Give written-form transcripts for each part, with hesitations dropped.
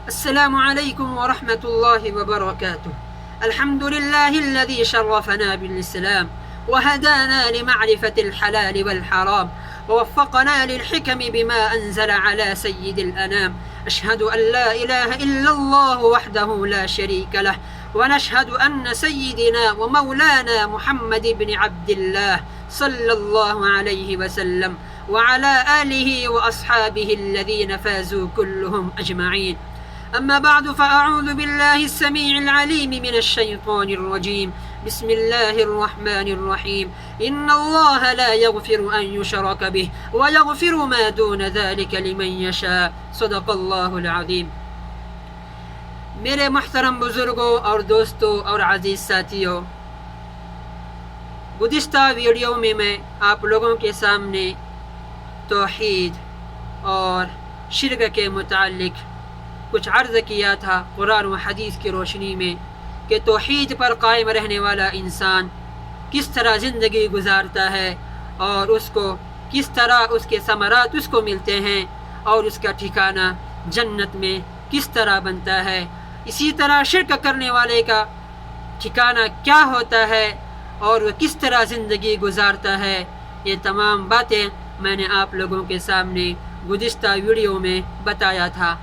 السلام عليكم ورحمة الله وبركاته. الحمد لله الذي شرفنا بالإسلام وهدانا لمعرفة الحلال والحرام ووفقنا للحكم بما أنزل على سيد الأنام. أشهد أن لا إله إلا الله وحده لا شريك له، ونشهد أن سيدنا ومولانا محمد بن عبد الله صلى الله عليه وسلم وعلى آله وأصحابه الذين فازوا كلهم أجمعين. أما بعد، فأعوذ بالله السميع العليم من الشيطان الرجيم. بسم الله الرحمن الرحيم. إن الله لا يغفر أن يشرك به ويغفر ما دون ذلك لمن يشاء. صدق اللہ العظیم. میرے محترم بزرگوں اور دوستوں اور عزیز ساتھیوں، گزشتہ ویڈیو میں آپ لوگوں کے سامنے توحید اور شرک کے متعلق کچھ عرض کیا تھا قرآن و حدیث کی روشنی میں کہ توحید پر قائم رہنے والا انسان کس طرح زندگی گزارتا ہے اور اس کو کس طرح اس کے ثمرات اس کو ملتے ہیں اور اس کا ٹھکانہ جنت میں کس طرح بنتا ہے. اسی طرح شرک کرنے والے کا ٹھکانہ کیا ہوتا ہے اور وہ کس طرح زندگی گزارتا ہے. یہ تمام باتیں میں نے آپ لوگوں کے سامنے گزشتہ ویڈیو میں بتایا تھا.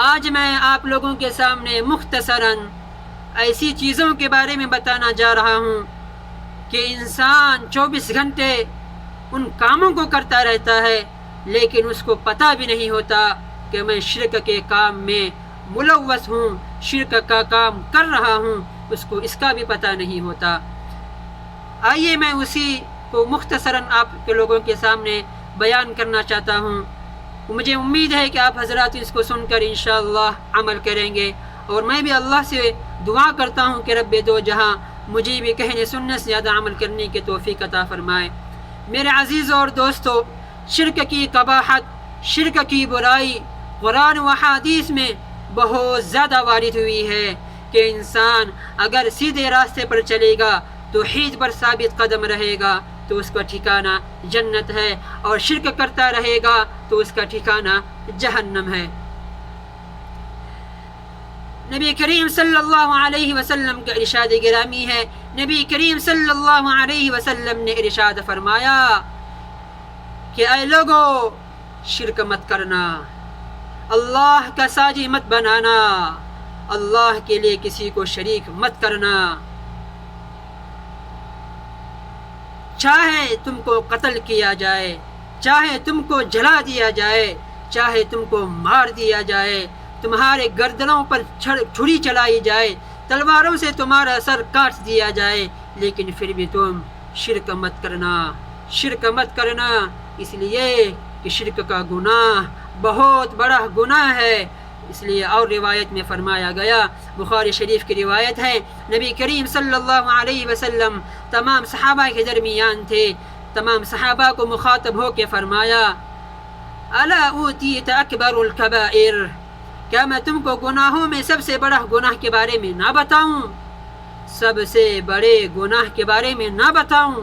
آج میں آپ لوگوں کے سامنے مختصراً ایسی چیزوں کے بارے میں بتانا جا رہا ہوں کہ انسان 24 گھنٹے ان کاموں کو کرتا رہتا ہے، لیکن اس کو پتہ بھی نہیں ہوتا کہ میں شرک کے کام میں ملوث ہوں، شرک کا کام کر رہا ہوں، اس کو اس کا بھی پتہ نہیں ہوتا. آئیے میں اسی کو مختصراً آپ کے لوگوں کے سامنے بیان کرنا چاہتا ہوں. مجھے امید ہے کہ آپ حضرات اس کو سن کر انشاءاللہ عمل کریں گے، اور میں بھی اللہ سے دعا کرتا ہوں کہ رب دو جہاں مجھے بھی کہنے سننے سے زیادہ عمل کرنے کی توفیق عطا فرمائے. میرے عزیز اور دوستو، شرک کی قباحت، شرک کی برائی قرآن و حدیث میں بہت زیادہ وارد ہوئی ہے کہ انسان اگر سیدھے راستے پر چلے گا، توحید پر ثابت قدم رہے گا تو اس کا ٹھکانہ جنت ہے، اور شرک کرتا رہے گا تو اس کا ٹھکانہ جہنم ہے. نبی کریم صلی اللہ علیہ وسلم کا ارشاد گرامی ہے. نبی کریم صلی اللہ علیہ وسلم نے ارشاد فرمایا کہ اے لوگو، شرک مت کرنا، اللہ کا ساجی مت بنانا، اللہ کے لیے کسی کو شریک مت کرنا. چاہے تم کو قتل کیا جائے، چاہے تم کو جلا دیا جائے، چاہے تم کو مار دیا جائے، تمہارے گردنوں پر چھری چلائی جائے، تلواروں سے تمہارا سر کاٹ دیا جائے، لیکن پھر بھی تم شرک مت کرنا، شرک مت کرنا. اس لیے کہ شرک کا گناہ بہت بڑا گناہ ہے. اس لیے اور روایت میں فرمایا گیا، بخاری شریف کی روایت ہے، نبی کریم صلی اللہ علیہ وسلم تمام صحابہ کے درمیان تھے. تمام صحابہ کو مخاطب ہو کے فرمایا، الا اوتیت اکبر الکبائر، کیا میں تم کو گناہوں میں سب سے بڑا گناہ کے بارے میں نہ بتاؤں، سب سے بڑے گناہ کے بارے میں نہ بتاؤں؟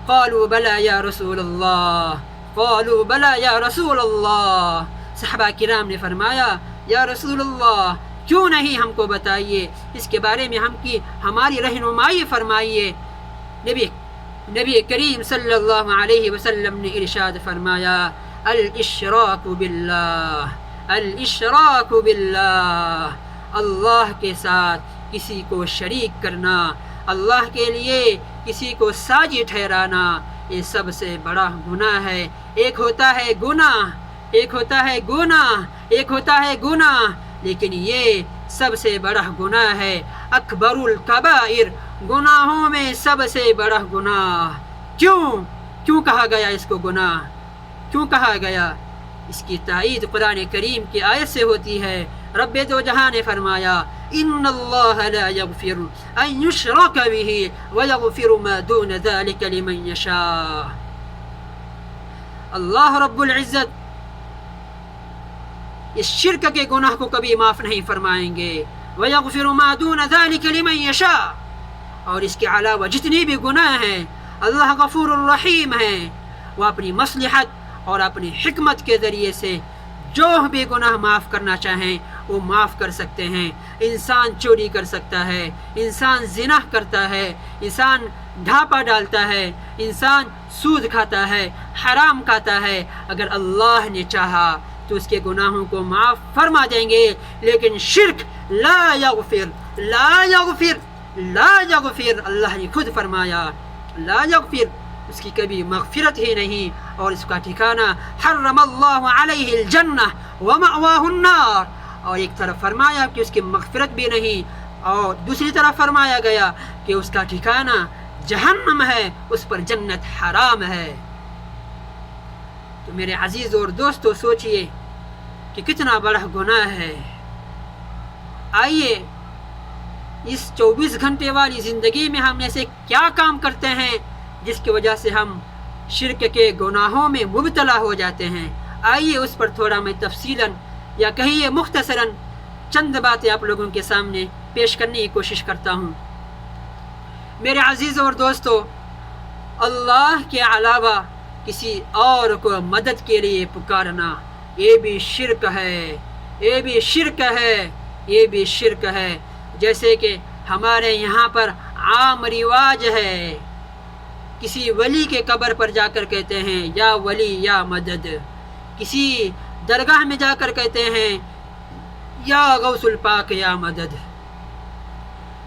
قالوا بلا یا رسول اللہ، قالوا بلا یا رسول اللہ. صحابہ کرام نے فرمایا، یا رسول اللہ کیوں نہیں، ہم کو بتائیے، اس کے بارے میں ہماری رہنمائی فرمائیے. نبی کریم صلی اللہ علیہ وسلم نے ارشاد فرمایا، الاشراک باللہ، الاشراک باللہ، اللہ کے ساتھ کسی کو شریک کرنا، اللہ کے لیے کسی کو ساجی ٹھہرانا، یہ سب سے بڑا گناہ ہے. ایک ہوتا ہے گناہ، ایک ہوتا ہے گناہ، ایک ہوتا ہے گناہ، لیکن یہ سب سے بڑا گناہ ہے. اکبر الکبائر، گناہوں میں سب سے بڑا گناہ. کیوں کہا گیا اس کو گناہ؟ کیوں کہا گیا؟ اس کی تائید قرآن کریم کی آیت سے ہوتی ہے. رب دو جہاں نے فرمایا، ان اللہ لا یغفر ان یشرک به ویغفر ما دون ذلك لمن یشاء. اللہ رب العزت اس شرک کے گناہ کو کبھی معاف نہیں فرمائیں گے. وَيَغْفِرُ مَا دُونَ ذَلِكَ لِمَنْ يَشَاءُ، اور اس کے علاوہ جتنی بھی گناہ ہیں اللہ غفور الرحیم ہیں، وہ اپنی مصلحت اور اپنی حکمت کے ذریعے سے جو بھی گناہ معاف کرنا چاہیں وہ معاف کر سکتے ہیں۔ انسان چوری کر سکتا ہے، انسان زنا کرتا ہے، انسان ڈھاپا ڈالتا ہے، انسان سود کھاتا ہے، حرام کھاتا ہے، اگر اللہ نے چاہا تو اس کے گناہوں کو معاف فرما دیں گے، لیکن شرک لا یغفر لا یغفر لا یغفر، اللہ نے خود فرمایا لا یغفر، اس کی کبھی مغفرت ہی نہیں، اور اس کا ٹھکانہ حرم اللہ علیہ الجنہ ومأواہ النار، اور ایک طرف فرمایا کہ اس کی مغفرت بھی نہیں، اور دوسری طرف فرمایا گیا کہ اس کا ٹھکانہ جہنم ہے، اس پر جنت حرام ہے۔ تو میرے عزیز اور دوستو سوچئے کہ کتنا بڑا گناہ ہے۔ آئیے اس 24 گھنٹے والی زندگی میں ہم ایسے کیا کام کرتے ہیں جس کی وجہ سے ہم شرک کے گناہوں میں مبتلا ہو جاتے ہیں۔ آئیے اس پر تھوڑا میں تفصیلاً یا کہیے مختصراً چند باتیں آپ لوگوں کے سامنے پیش کرنے کی کوشش کرتا ہوں۔ میرے عزیز اور دوستو، اللہ کے علاوہ کسی اور کو مدد کے لیے پکارنا یہ بھی شرک ہے، یہ بھی شرک ہے، یہ بھی شرک ہے۔ جیسے کہ ہمارے یہاں پر عام رواج ہے، کسی ولی کے قبر پر جا کر کہتے ہیں یا ولی یا مدد، کسی درگاہ میں جا کر کہتے ہیں یا غوث الپاک یا مدد،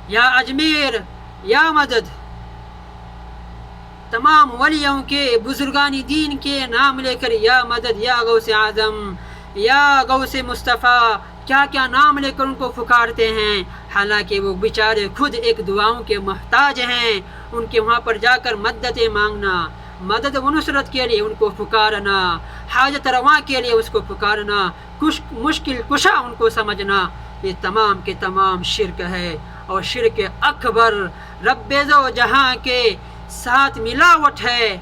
یا اجمیر یا مدد۔ تمام ولیوں کے، بزرگان دین کے نام لے کر یا مدد، یا غوث اعظم، یا غوث مصطفیٰ، کیا کیا نام لے کر ان کو پکارتے ہیں، حالانکہ وہ بیچارے خود ایک دعاؤں کے محتاج ہیں۔ ان کے وہاں پر جا کر مددیں مانگنا، مدد و نصرت کے لیے ان کو پکارنا، حاجت رواں کے لیے اس کو پکارنا، مشکل کشا ان کو سمجھنا، یہ تمام کے تمام شرک ہے، اور شرک اکبر رب و جہاں کے ساتھ ملاوٹ ہے۔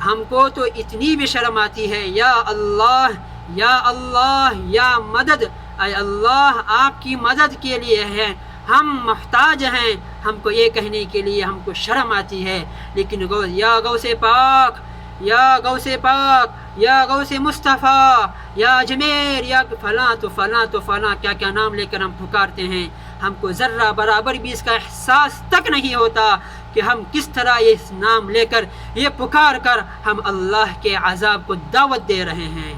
ہم کو تو اتنی بھی شرم آتی ہے، یا اللہ یا اللہ یا مدد، اے اللہ آپ کی مدد کے لیے ہے، ہم محتاج ہیں، ہم کو یہ کہنے کے لیے ہم کو شرم آتی ہے، لیکن یا غوث پاک، یا غوث پاک، یا غوث مصطفیٰ، یا اجمیر، یا فلاں تو فلاں تو فلاں، کیا کیا نام لے کر ہم پکارتے ہیں۔ ہم کو ذرہ برابر بھی اس کا احساس تک نہیں ہوتا کہ ہم کس طرح یہ نام لے کر، یہ پکار کر ہم اللہ کے عذاب کو دعوت دے رہے ہیں۔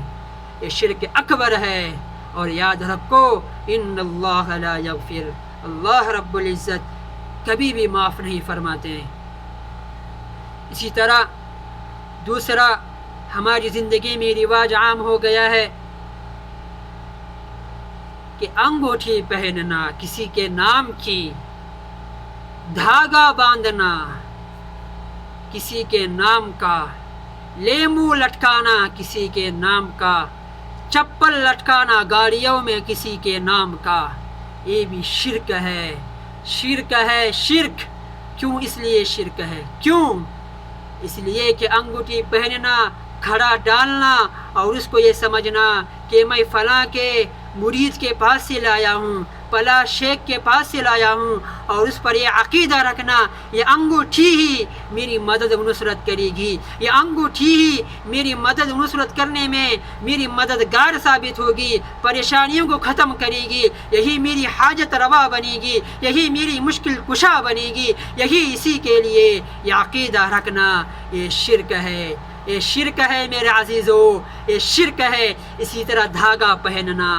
یہ شرک اکبر ہے، اور یاد رکھو ان اللہ لا یغفر، اللہ رب العزت کبھی بھی معاف نہیں فرماتے۔ اسی طرح دوسرا ہماری زندگی میں رواج عام ہو گیا ہے کہ انگوٹھی پہننا کسی کے نام کی، دھاگا باندھنا کسی کے نام کا، لیمو لٹکانا کسی کے نام کا، چپل لٹکانا گاڑیوں میں کسی کے نام کا، یہ بھی شرک ہے، شرک ہے، شرک۔ کیوں اس لیے شرک ہے؟ کیوں؟ اس لیے کہ انگوٹھی پہننا، کھڑا ڈالنا، اور اس کو یہ سمجھنا کہ میں فلاں کے مرید کے پاس سے لایا ہوں، فلاں شیخ کے پاس سے لایا ہوں، اور اس پر یہ عقیدہ رکھنا یہ انگوٹھی ہی میری مدد و نصرت کرے گی، یہ انگوٹھی ہی میری مدد و نصرت کرنے میں میری مددگار ثابت ہوگی، پریشانیوں کو ختم کرے گی، یہی میری حاجت روا بنے گی، یہی میری مشکل کشا بنے گی، یہی اسی کے لیے یہ عقیدہ رکھنا یہ شرک ہے، یہ شرک ہے میرے عزیزو، یہ شرک ہے۔ اسی طرح دھاگا پہننا،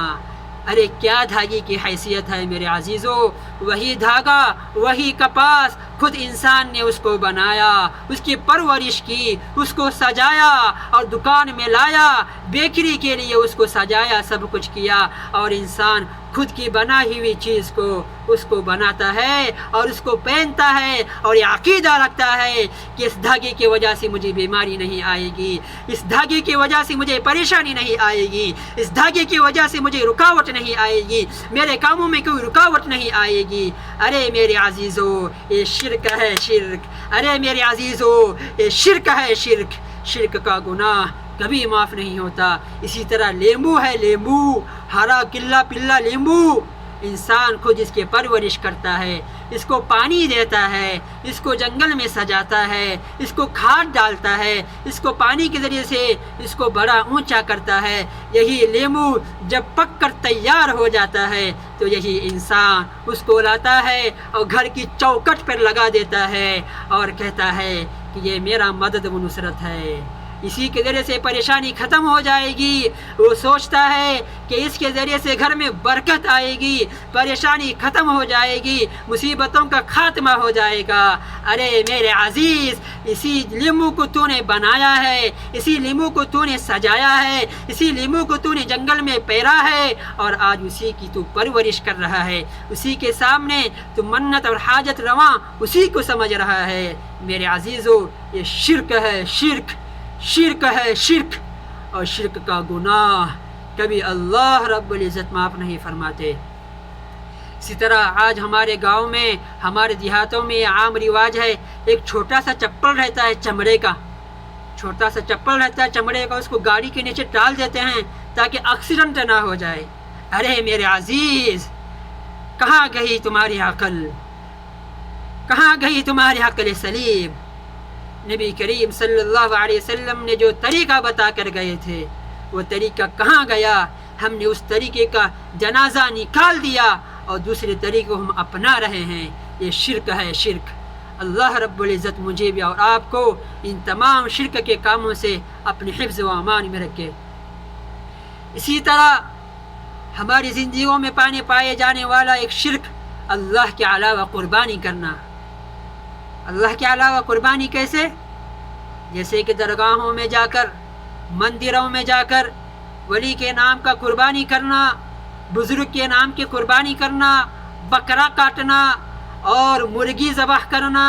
ارے کیا دھاگے کی حیثیت ہے میرے عزیزو، وہی دھاگا، وہی کپاس، خود انسان نے اس کو بنایا، اس کی پرورش کی، اس کو سجایا اور دکان میں لایا، بیکری کے لیے اس کو سجایا، سب کچھ کیا، اور انسان خود کی بنائی ہوئی چیز کو اس کو بناتا ہے اور اس کو پہنتا ہے، اور یہ عقیدہ رکھتا ہے کہ اس دھاگے کی وجہ سے مجھے بیماری نہیں آئے گی، اس دھاگے کی وجہ سے مجھے پریشانی نہیں آئے گی، اس دھاگے کی وجہ سے مجھے رکاوٹ نہیں آئے گی، میرے کاموں میں کوئی رکاوٹ نہیں آئے گی۔ ارے میرے عزیزو یہ شرک ہے، شرک، ارے میرے عزیزو یہ شرک ہے، شرک، شرک کا گناہ کبھی معاف نہیں ہوتا۔ اسی طرح لیمبو ہے، لیمبو، ہرا کلا پلا لیمبو، انسان خود اس کی پرورش کرتا ہے، اس کو پانی دیتا ہے، اس کو جنگل میں سجاتا ہے، اس کو کھاد ڈالتا ہے، اس کو پانی کے ذریعے سے اس کو بڑا اونچا کرتا ہے، یہی لیمو جب پک کر تیار ہو جاتا ہے تو یہی انسان اس کو لاتا ہے اور گھر کی چوکٹ پر لگا دیتا ہے اور کہتا ہے کہ یہ میرا مدد و نصرت ہے۔ اسی کے ذریعے سے پریشانی ختم ہو جائے گی، وہ سوچتا ہے کہ اس کے ذریعے سے گھر میں برکت آئے گی، پریشانی ختم ہو جائے گی، مصیبتوں کا خاتمہ ہو جائے گا۔ ارے میرے عزیز، اسی لیمو کو تو نے بنایا ہے، اسی لیمو کو تو نے سجایا ہے، اسی لیمو کو تو نے جنگل میں پیرا ہے اور آج اسی کی تو پرورش کر رہا ہے، اسی کے سامنے تو منت اور حاجت رواں اسی کو سمجھ رہا ہے۔ میرے عزیزو، یہ شرک ہے، شرک ہے، شرک، اور شرک کا گناہ کبھی اللہ رب العزت معاف نہیں فرماتے۔ اسی طرح آج ہمارے گاؤں میں، ہمارے دیہاتوں میں یہ عام رواج ہے، ایک چھوٹا سا چپل رہتا ہے چمڑے کا، چھوٹا سا چپل رہتا ہے چمڑے کا، اس کو گاڑی کے نیچے ڈال دیتے ہیں تاکہ ایکسیڈنٹ نہ ہو جائے۔ ارے میرے عزیز، کہاں گئی تمہاری عقل، کہاں گئی تمہاری عقل سلیم؟ نبی کریم صلی اللہ علیہ وسلم نے جو طریقہ بتا کر گئے تھے وہ طریقہ کہاں گیا؟ ہم نے اس طریقے کا جنازہ نکال دیا اور دوسرے طریقے کو ہم اپنا رہے ہیں۔ یہ شرک ہے، شرک۔ اللہ رب العزت مجھے بھی اور آپ کو ان تمام شرک کے کاموں سے اپنے حفظ و امان میں رکھے۔ اسی طرح ہماری زندگیوں میں پائے جانے والا ایک شرک، اللہ کے علاوہ قربانی کرنا۔ اللہ کے علاوہ قربانی کیسے؟ جیسے کہ درگاہوں میں جا کر، مندروں میں جا کر ولی کے نام کا قربانی کرنا، بزرگ کے نام کی قربانی کرنا، بکرا کاٹنا اور مرغی ذبح کرنا،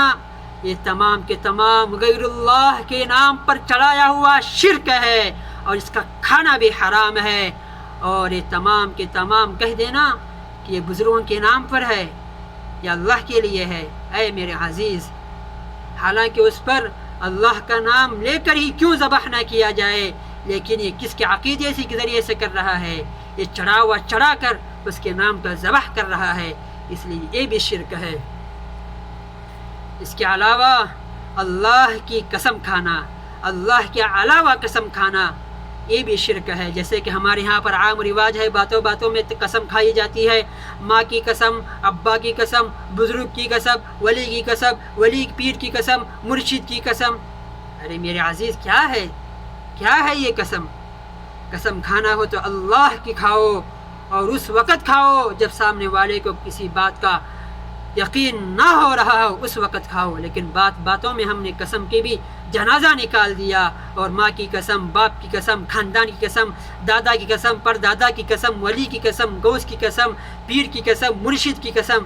یہ تمام کے تمام غیر اللہ کے نام پر چڑھایا ہوا شرک ہے اور اس کا کھانا بھی حرام ہے۔ اور یہ تمام کے تمام کہہ دینا کہ یہ بزرگوں کے نام پر ہے یا اللہ کے لیے ہے۔ اے میرے عزیز، حالانکہ اس پر اللہ کا نام لے کر ہی کیوں ذبح نہ کیا جائے، لیکن یہ کس کے عقیدے کے ذریعے سے کر رہا ہے؟ یہ چڑھا کر اس کے نام کا ذبح کر رہا ہے، اس لیے یہ بھی شرک ہے۔ اس کے علاوہ اللہ کی قسم کھانا، اللہ کے علاوہ قسم کھانا، یہ بھی شرک ہے۔ جیسے کہ ہمارے یہاں پر عام رواج ہے، باتوں باتوں میں قسم کھائی جاتی ہے، ماں کی قسم، ابا کی قسم، بزرگ کی قسم، ولی کی قسم، ولی پیر کی قسم، مرشد کی قسم۔ ارے میرے عزیز، کیا ہے یہ قسم؟ قسم کھانا ہو تو اللہ کی کھاؤ اور اس وقت کھاؤ جب سامنے والے کو کسی بات کا یقین نہ ہو رہا ہو، اس وقت کھاؤ۔ لیکن باتوں میں ہم نے قسم کے بھی جنازہ نکال دیا، اور ماں کی قسم، باپ کی قسم، خاندان کی قسم، دادا کی قسم، پردادا کی قسم، ولی کی قسم، غوث کی قسم، پیر کی قسم، مرشد کی قسم،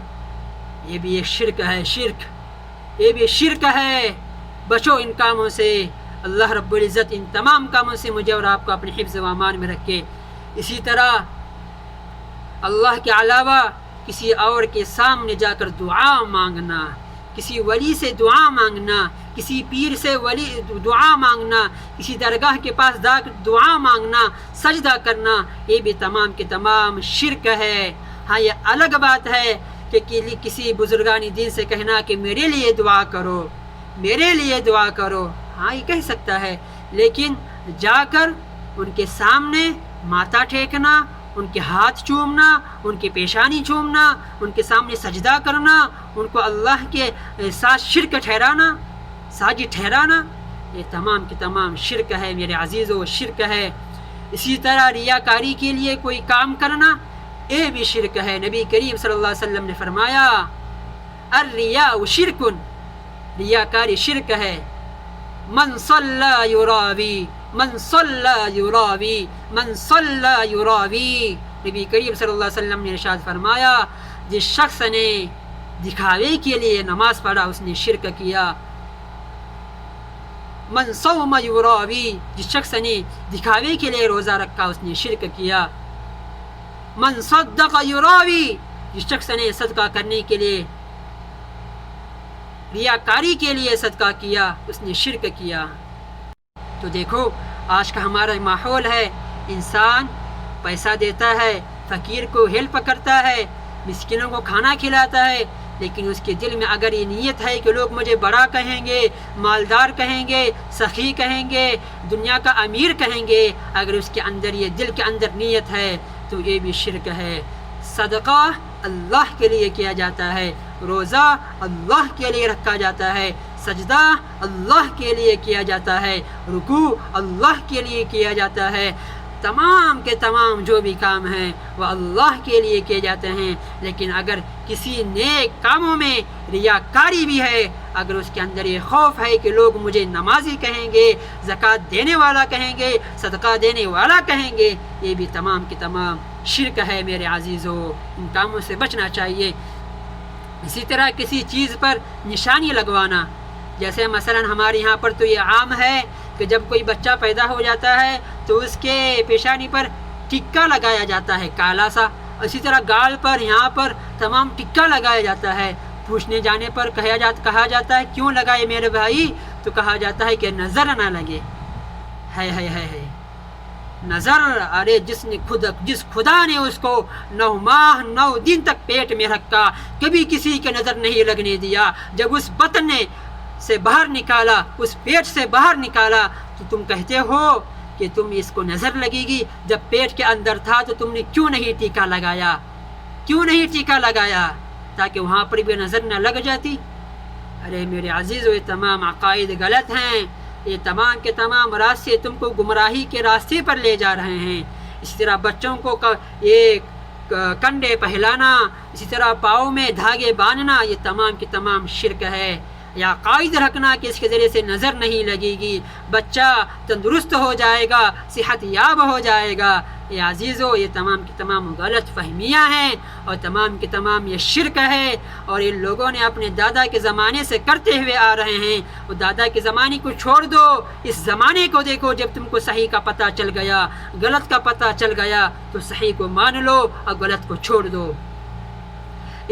یہ بھی ایک شرک ہے، شرک، یہ بھی شرک ہے۔ بچو ان کاموں سے۔ اللہ رب العزت ان تمام کاموں سے مجھے اور آپ کو اپنے حفظ و امان میں رکھے۔ اسی طرح اللہ کے علاوہ کسی اور کے سامنے جا کر دعا مانگنا، کسی ولی سے دعا مانگنا، کسی پیر سے دعا مانگنا، کسی درگاہ کے پاس جا کر دعا مانگنا، سجدہ کرنا، یہ بھی تمام کے تمام شرک ہے۔ ہاں، یہ الگ بات ہے کہ کسی بزرگان دین سے کہنا کہ میرے لیے دعا کرو، میرے لیے دعا کرو، ہاں یہ کہہ سکتا ہے، لیکن جا کر ان کے سامنے ماتھا ٹھیکنا، ان کے ہاتھ چومنا، ان کی پیشانی چومنا، ان کے سامنے سجدہ کرنا، ان کو اللہ کے ساتھ شرک ٹھہرانا، ساجد ٹھہرانا، یہ تمام کے تمام شرک ہے میرے عزیزو، شرک ہے۔ اسی طرح ریاکاری کے لیے کوئی کام کرنا، یہ بھی شرک ہے۔ نبی کریم صلی اللہ علیہ وسلم نے فرمایا الریاء شرک، ریاکاری شرک ہے۔ من صلی یراوی، من صلی یراوی، من صلی یراوی، نبی کریم صلی اللہ علیہ وسلم نے ارشاد فرمایا جس شخص نے دکھاوے کے لیے نماز پڑھا اس نے شرک کیا۔ من صوم یراوی، جس شخص نے دکھاوے کے لیے روزہ رکھا اس نے شرک کیا۔ من صدق یراوی، جس شخص نے صدقہ کرنے کے لیے، ریاکاری کے لیے صدقہ کیا اس نے شرک کیا۔ تو دیکھو آج کا ہمارا ماحول ہے، انسان پیسہ دیتا ہے، فقیر کو ہیلپ کرتا ہے، مسکینوں کو کھانا کھلاتا ہے، لیکن اس کے دل میں اگر یہ نیت ہے کہ لوگ مجھے بڑا کہیں گے، مالدار کہیں گے، سخی کہیں گے، دنیا کا امیر کہیں گے، اگر اس کے اندر یہ دل کے اندر نیت ہے تو یہ بھی شرک ہے۔ صدقہ اللہ کے لیے کیا جاتا ہے، روزہ اللہ کے لیے رکھا جاتا ہے، سجدہ اللہ کے لیے کیا جاتا ہے، رکوع اللہ کے لیے کیا جاتا ہے، تمام کے تمام جو بھی کام ہیں وہ اللہ کے لیے کیے جاتے ہیں۔ لیکن اگر کسی نیک کاموں میں ریاکاری بھی ہے، اگر اس کے اندر یہ خوف ہے کہ لوگ مجھے نمازی کہیں گے، زکوٰۃ دینے والا کہیں گے، صدقہ دینے والا کہیں گے، یہ بھی تمام کے تمام شرک ہے میرے عزیزو، ان کاموں سے بچنا چاہیے۔ اسی طرح کسی چیز پر نشانی لگوانا، جیسے مثلا ہمارے یہاں پر تو یہ عام ہے کہ جب کوئی بچہ پیدا ہو جاتا ہے تو اس کے پیشانی پر ٹکا لگایا جاتا ہے کالا سا، اسی طرح گال پر یہاں پر تمام ٹکا لگایا جاتا ہے۔ پوچھنے جانے پر کہا جاتا ہے کیوں لگائے میرے بھائی؟ تو کہا جاتا ہے کہ نظر نہ لگے۔ ہے نظر، ارے جس خدا نے اس کو 9 ماہ 9 دن تک پیٹ میں رکھا، کبھی کسی کے نظر نہیں لگنے دیا، جب اس بطن نے سے باہر نکالا، اس پیٹ سے باہر نکالا، تو تم کہتے ہو کہ تم اس کو نظر لگے گی؟ جب پیٹ کے اندر تھا تو تم نے کیوں نہیں ٹیکا لگایا؟ کیوں نہیں ٹیکا لگایا تاکہ وہاں پر بھی نظر نہ لگ جاتی؟ ارے میرے عزیزو، یہ تمام عقائد غلط ہیں، یہ تمام کے تمام راستے تم کو گمراہی کے راستے پر لے جا رہے ہیں۔ اسی طرح بچوں کو یہ کنڈے پہلانا، اسی طرح پاؤں میں دھاگے باندھنا، یہ تمام کے تمام شرک ہے۔ یا عقائد رکھنا کہ اس کے ذریعے سے نظر نہیں لگے گی، بچہ تندرست ہو جائے گا، صحت یاب ہو جائے گا۔ یہ عزیزو، یہ تمام کی تمام غلط فہمیاں ہیں اور تمام کے تمام یہ شرک ہے، اور ان لوگوں نے اپنے دادا کے زمانے سے کرتے ہوئے آ رہے ہیں۔ وہ دادا کے زمانے کو چھوڑ دو، اس زمانے کو دیکھو۔ جب تم کو صحیح کا پتہ چل گیا، غلط کا پتہ چل گیا، تو صحیح کو مان لو اور غلط کو چھوڑ دو۔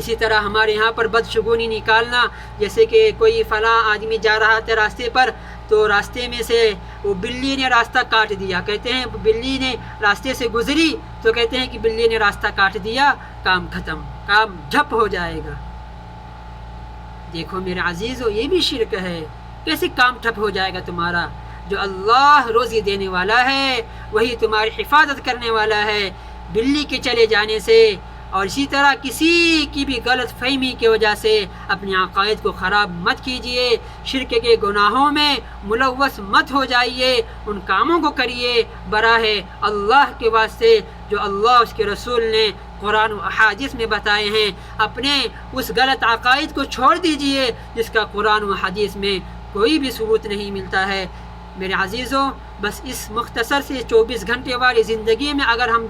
اسی طرح ہمارے یہاں پر بدشگونی نکالنا، جیسے کہ کوئی فلاں آدمی جا رہا تھا راستے پر، تو راستے میں سے وہ بلی نے راستہ کاٹ دیا، کہتے ہیں بلی نے راستے سے گزری تو کہتے ہیں کہ بلی نے راستہ کاٹ دیا، کام ختم، کام جھپ ہو جائے گا۔ دیکھو میرے عزیزو، یہ بھی شرک ہے۔ کیسے کام ٹھپ ہو جائے گا تمہارا؟ جو اللہ روزی دینے والا ہے وہی تمہاری حفاظت کرنے والا ہے بلی کے چلے جانے سے۔ اور اسی طرح کسی کی بھی غلط فہمی کی وجہ سے اپنے عقائد کو خراب مت کیجیے، شرک کے گناہوں میں ملوث مت ہو جائیے، ان کاموں کو کریے براہ اللہ کے واسطے جو اللہ اس کے رسول نے قرآن و احادیث میں بتائے ہیں۔ اپنے اس غلط عقائد کو چھوڑ دیجیے جس کا قرآن و حدیث میں کوئی بھی ثبوت نہیں ملتا ہے۔ میرے عزیزوں، بس اس مختصر سے 24 گھنٹے والی زندگی میں اگر ہم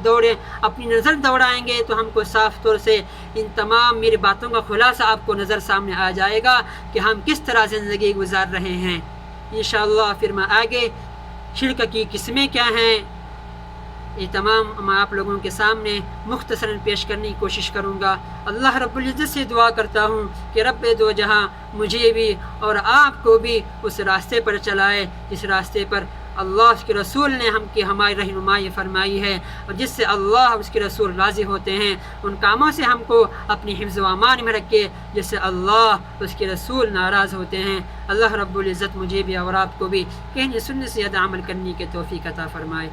اپنی نظر دوڑائیں گے تو ہم کو صاف طور سے ان تمام میری باتوں کا خلاصہ آپ کو نظر سامنے آ جائے گا کہ ہم کس طرح زندگی گزار رہے ہیں۔ انشاءاللہ پھر میں آگے شرک کی قسمیں کیا ہیں یہ تمام میں آپ لوگوں کے سامنے مختصراً پیش کرنے کی کوشش کروں گا۔ اللہ رب العزت سے دعا کرتا ہوں کہ رب دو جہاں مجھے بھی اور آپ کو بھی اس راستے پر چلائے جس راستے پر اللہ اس کے رسول نے ہماری رہنمائی فرمائی ہے، اور جس سے اللہ اس کے رسول راضی ہوتے ہیں۔ ان کاموں سے ہم کو اپنی حفظ و امان میں رکھے جس سے اللہ اس کے رسول ناراض ہوتے ہیں۔ اللہ رب العزت مجھے بھی اور آپ کو بھی کہنے سننے سے زیادہ عمل کرنے کی توفیق عطا فرمائے۔